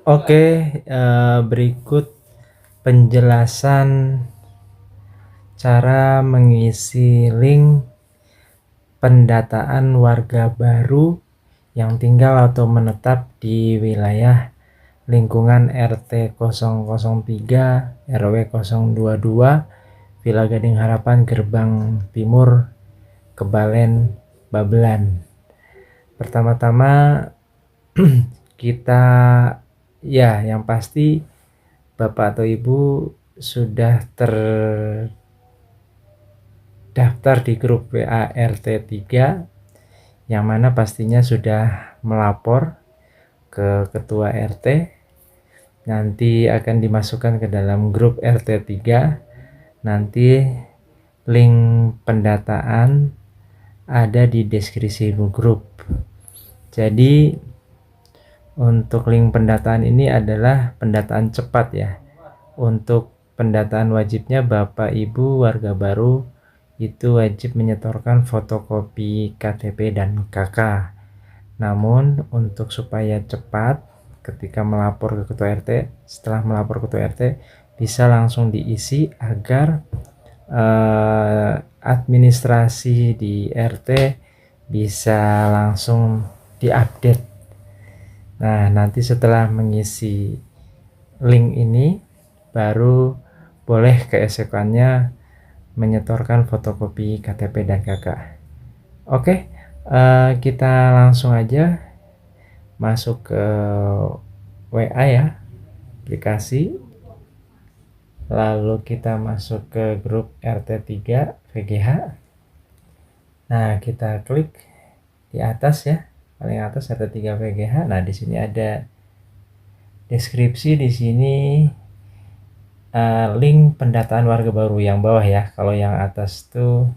Oke, berikut penjelasan cara mengisi link pendataan warga baru yang tinggal atau menetap di wilayah lingkungan RT 003 RW 022 Villa Gading Harapan Gerbang Timur Kebalen Babelan. Pertama-tama kita yang pasti Bapak atau Ibu sudah terdaftar di grup WA RT 3 yang mana pastinya sudah melapor ke ketua RT. Nanti akan dimasukkan ke dalam grup RT 3. Nanti link pendataan ada di deskripsi grup. Jadi untuk link pendataan ini adalah pendataan cepat ya. Untuk pendataan wajibnya Bapak Ibu warga baru itu wajib menyetorkan fotokopi KTP dan KK. Namun untuk supaya cepat ketika melapor ke ketua RT, setelah melapor ke ketua RT bisa langsung diisi agar administrasi di RT bisa langsung diupdate. Nah, nanti setelah mengisi link ini baru boleh keesokannya menyetorkan fotokopi KTP dan KK. Oke, kita langsung aja masuk ke WA ya, aplikasi. Lalu kita masuk ke grup RT 3 VGH. Nah, kita klik di atas ya, paling atas RT 3 VGH. Nah, di sini ada deskripsi, di sini link pendataan warga baru yang bawah ya. Kalau yang atas tuh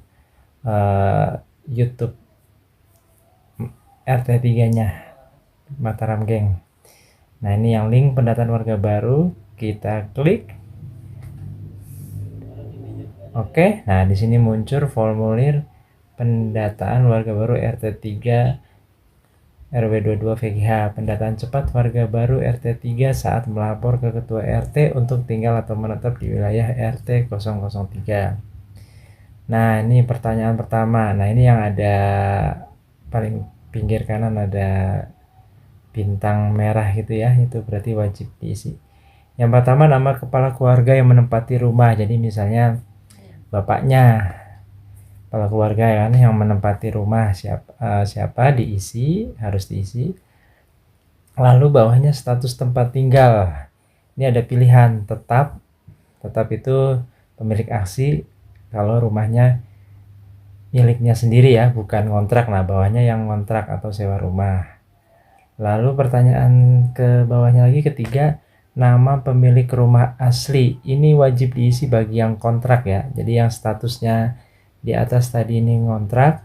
YouTube RT 3-nya Mataram Geng. Nah, ini yang link pendataan warga baru, kita klik. Oke, nah di sini muncul formulir pendataan warga baru RT 3 RW 22 VGH. Pendataan cepat warga baru RT 3 saat melapor ke ketua RT untuk tinggal atau menetap di wilayah RT 003. Nah, ini pertanyaan pertama. Nah, ini yang ada paling pinggir kanan ada bintang merah gitu ya, itu berarti wajib diisi. Yang pertama, nama kepala keluarga yang menempati rumah. Jadi misalnya bapaknya kepala keluarga kan yang menempati rumah siapa diisi, harus diisi. Lalu bawahnya status tempat tinggal. Ini ada pilihan tetap itu pemilik aksi kalau rumahnya miliknya sendiri ya, bukan ngontrak. Nah, bawahnya yang ngontrak atau sewa rumah. Lalu pertanyaan ke bawahnya lagi ketiga, nama pemilik rumah asli. Ini wajib diisi bagi yang kontrak ya. Jadi yang statusnya di atas tadi ini ngontrak,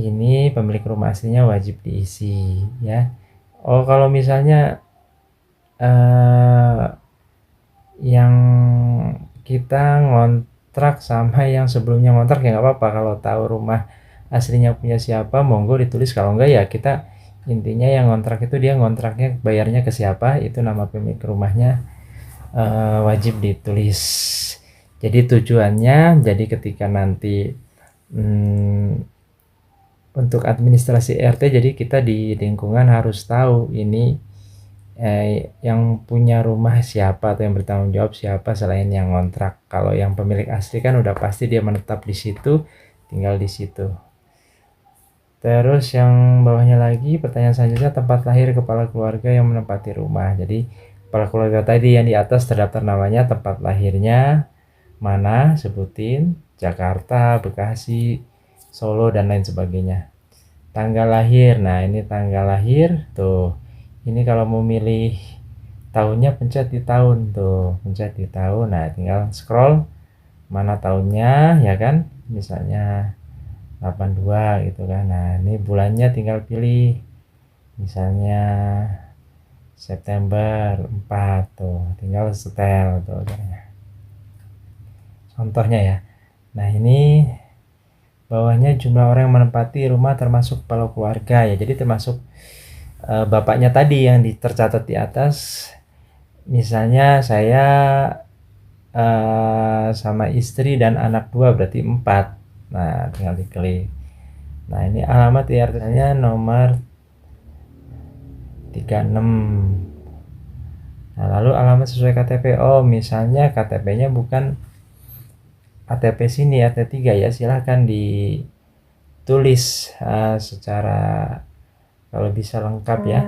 ini pemilik rumah aslinya wajib diisi ya. Oh, kalau misalnya yang kita ngontrak sama yang sebelumnya ngontrak ya nggak apa-apa. Kalau tahu rumah aslinya punya siapa, monggo ditulis. Kalau enggak ya kita intinya yang ngontrak itu dia ngontraknya bayarnya ke siapa, itu nama pemilik rumahnya wajib ditulis. Jadi tujuannya, jadi ketika nanti untuk administrasi RT, jadi kita di lingkungan harus tahu ini yang punya rumah siapa atau yang bertanggung jawab siapa selain yang ngontrak. Kalau yang pemilik asli kan udah pasti dia menetap di situ, tinggal di situ. Terus yang bawahnya lagi pertanyaan selanjutnya, tempat lahir kepala keluarga yang menempati rumah. Jadi kepala keluarga tadi yang di atas terdaftar namanya, tempat lahirnya mana, sebutin, Jakarta, Bekasi, Solo dan lain sebagainya. Tanggal lahir, nah ini tanggal lahir tuh. Ini kalau mau milih tahunnya pencet di tahun tuh, pencet di tahun. Nah, tinggal scroll mana tahunnya ya kan, misalnya 82 gitu kan. Nah, ini bulannya tinggal pilih misalnya September 4 tuh, tinggal setel tuh contohnya ya. Nah, ini bawahnya jumlah orang yang menempati rumah termasuk kepala keluarga ya. Jadi termasuk bapaknya tadi yang tercatat di atas. Misalnya saya sama istri dan anak 2 berarti 4. Nah, tinggal diklik. Nah, ini alamat IRT-nya nomor 36. Nah, lalu alamat sesuai KTP. Oh, misalnya KTP-nya bukan KTP sini, RT3 ya, silahkan ditulis secara kalau bisa lengkap ya.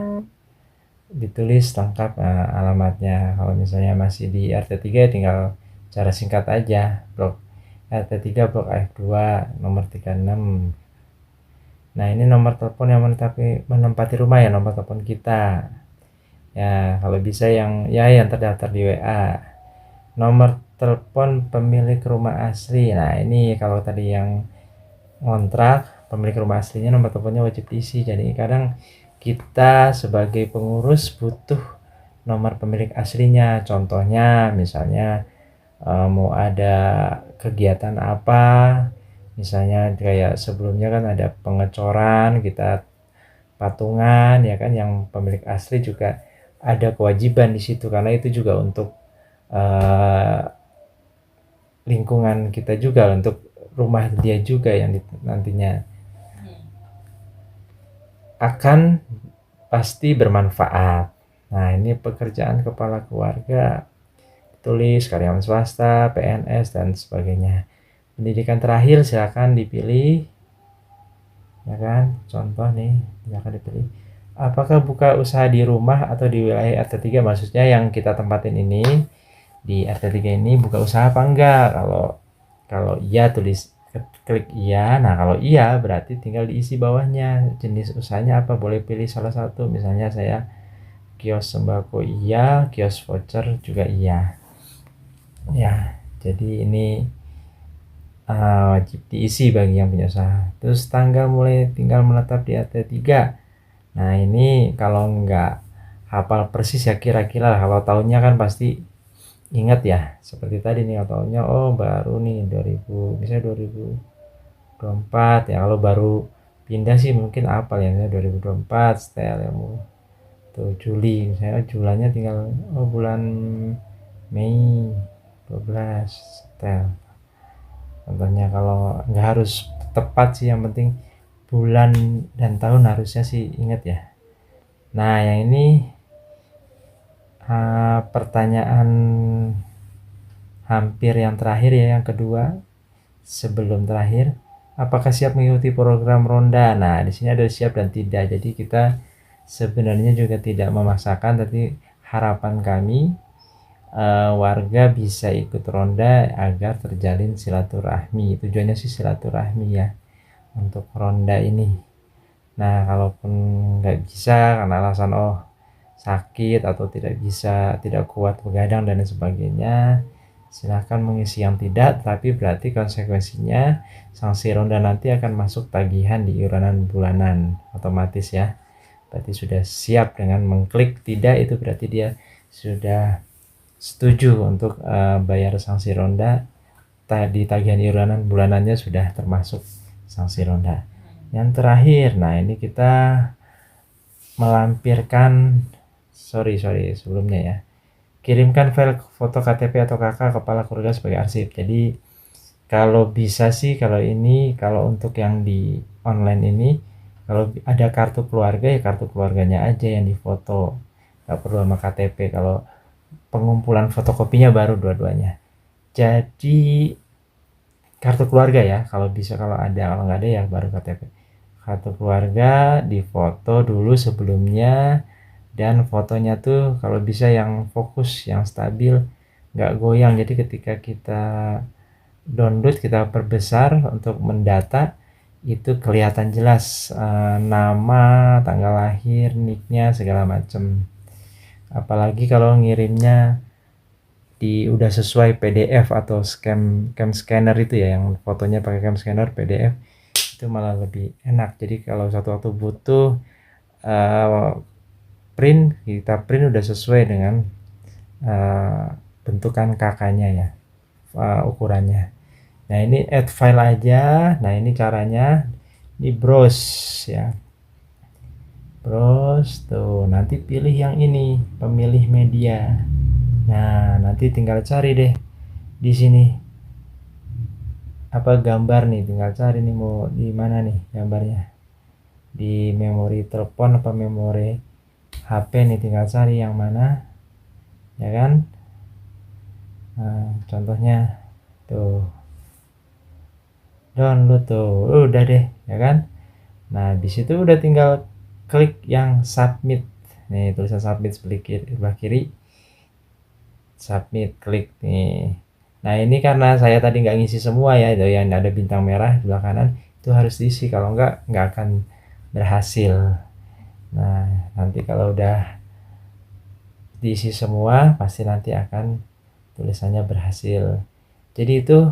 Ditulis lengkap alamatnya. Kalau misalnya masih di RT3 tinggal cara singkat aja. Blok RT3 Blok F2 nomor 36. Nah, ini nomor telepon yang menempati rumah ya, nomor telepon kita. Ya, kalau bisa yang terdaftar di WA. Nomor telepon pemilik rumah asli. Nah, ini kalau tadi yang ngontrak, pemilik rumah aslinya nomor teleponnya wajib diisi. Jadi kadang kita sebagai pengurus butuh nomor pemilik aslinya. Contohnya misalnya mau ada kegiatan apa, misalnya kayak sebelumnya kan ada pengecoran, kita patungan ya kan, yang pemilik asli juga ada kewajiban di situ karena itu juga untuk lingkungan kita juga, untuk rumah dia juga yang nantinya akan pasti bermanfaat. Nah, ini pekerjaan kepala keluarga, tulis karyawan swasta, PNS dan sebagainya. Pendidikan terakhir silakan dipilih, ya kan? Contoh nih, silakan dipilih. Apakah buka usaha di rumah atau di wilayah RT3? Maksudnya yang kita tempatin ini di RT3 ini buka usaha apa enggak? Kalau iya tulis klik iya. Nah, kalau iya berarti tinggal diisi bawahnya jenis usahanya apa, boleh pilih salah satu. Misalnya saya kios sembako iya, kios voucher juga iya. Ya, jadi ini wajib diisi bagi yang punya usaha. Terus tanggal mulai tinggal menetap di RT3. Nah, ini kalau nggak hafal persis ya kira-kira, kalau tahunnya kan pasti ingat ya. Seperti tadi nih, tahunnya oh baru nih 2000, misalnya 2024 ya. Kalau baru pindah sih mungkin hafal ya, misalnya 2024 setel ya, mau tuh Juli misalnya, Julanya tinggal oh bulan Mei 12 setel. Contohnya kalau nggak harus tepat sih, yang penting bulan dan tahun harusnya sih ingat ya. Nah, yang ini pertanyaan hampir yang terakhir ya, yang kedua sebelum terakhir. Apakah siap mengikuti program ronda? Nah, di sini ada siap dan tidak. Jadi kita sebenarnya juga tidak memaksakan, tapi harapan kami warga bisa ikut ronda agar terjalin silaturahmi. Tujuannya sih silaturahmi ya untuk ronda ini. Nah, kalaupun nggak bisa karena alasan sakit atau tidak bisa, tidak kuat begadang dan sebagainya, silahkan mengisi yang tidak, tapi berarti konsekuensinya sanksi ronda nanti akan masuk tagihan di iuran bulanan otomatis ya. Berarti sudah siap dengan mengklik tidak, itu berarti dia sudah setuju untuk bayar sanksi ronda. Tadi tagihan iuran bulanannya sudah termasuk sanksi ronda. Yang terakhir, nah ini kita melampirkan, sorry sebelumnya ya, kirimkan file foto KTP atau KK kepala keluarga sebagai arsip. Jadi kalau bisa sih, kalau untuk yang di online ini, kalau ada kartu keluarga ya kartu keluarganya aja yang difoto, nggak perlu sama KTP. Kalau pengumpulan fotokopinya baru dua-duanya. Jadi kartu keluarga ya kalau bisa, kalau nggak ada ya baru KTP. Kartu keluarga difoto dulu sebelumnya, dan fotonya tuh kalau bisa yang fokus, yang stabil, nggak goyang. Jadi ketika kita download, kita perbesar untuk mendata, itu kelihatan jelas nama, tanggal lahir, nicknya, segala macam. Apalagi kalau ngirimnya udah sesuai PDF atau cam scanner itu ya, yang fotonya pakai cam scanner PDF, itu malah lebih enak. Jadi kalau satu waktu butuh kita print udah sesuai dengan bentukan kakaknya ya, ukurannya. Nah, ini add file aja. Nah, ini caranya di browse ya. Terus tuh nanti pilih yang ini, pemilih media. Nah, nanti tinggal cari deh di sini apa gambar nih, tinggal cari nih mau di mana nih gambarnya. Di memori telepon apa memori HP nih, tinggal cari yang mana. Ya kan? Nah, contohnya tuh download tuh. Udah deh, ya kan? Nah, di situ udah tinggal klik yang submit. Nih, tulisan submit sebelah kiri. Submit, klik nih. Nah, ini karena saya tadi nggak ngisi semua ya, itu yang ada bintang merah di sebelah kanan, itu harus diisi, kalau nggak akan berhasil. Nah, nanti kalau udah diisi semua, pasti nanti akan tulisannya berhasil. Jadi itu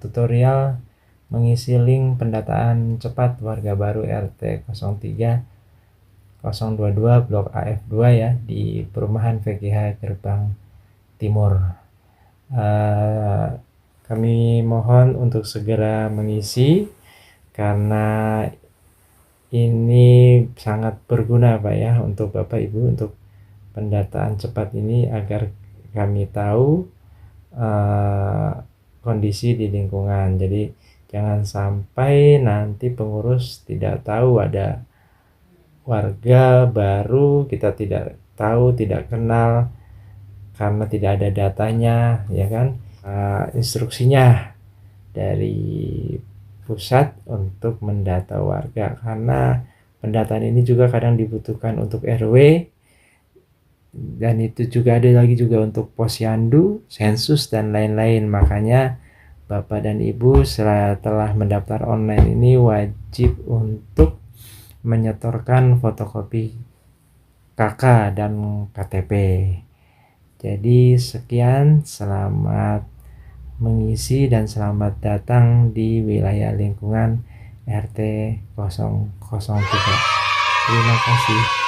tutorial mengisi link pendataan cepat warga baru RT 03 022 Blok AF2 ya, di perumahan VGH Gerbang Timur. Kami mohon untuk segera mengisi karena ini sangat berguna Pak ya untuk Bapak Ibu, untuk pendataan cepat ini, agar kami tahu kondisi di lingkungan. Jadi jangan sampai nanti pengurus tidak tahu ada warga baru, kita tidak tahu, tidak kenal karena tidak ada datanya, ya kan? Instruksinya dari pusat untuk mendata warga, karena pendataan ini juga kadang dibutuhkan untuk RW, dan itu juga ada lagi juga untuk posyandu, sensus, dan lain-lain. Makanya Bapak dan Ibu setelah mendaftar online ini wajib untuk menyetorkan fotokopi KK dan KTP. Jadi sekian, selamat mengisi dan selamat datang di wilayah lingkungan RT 003. Terima kasih.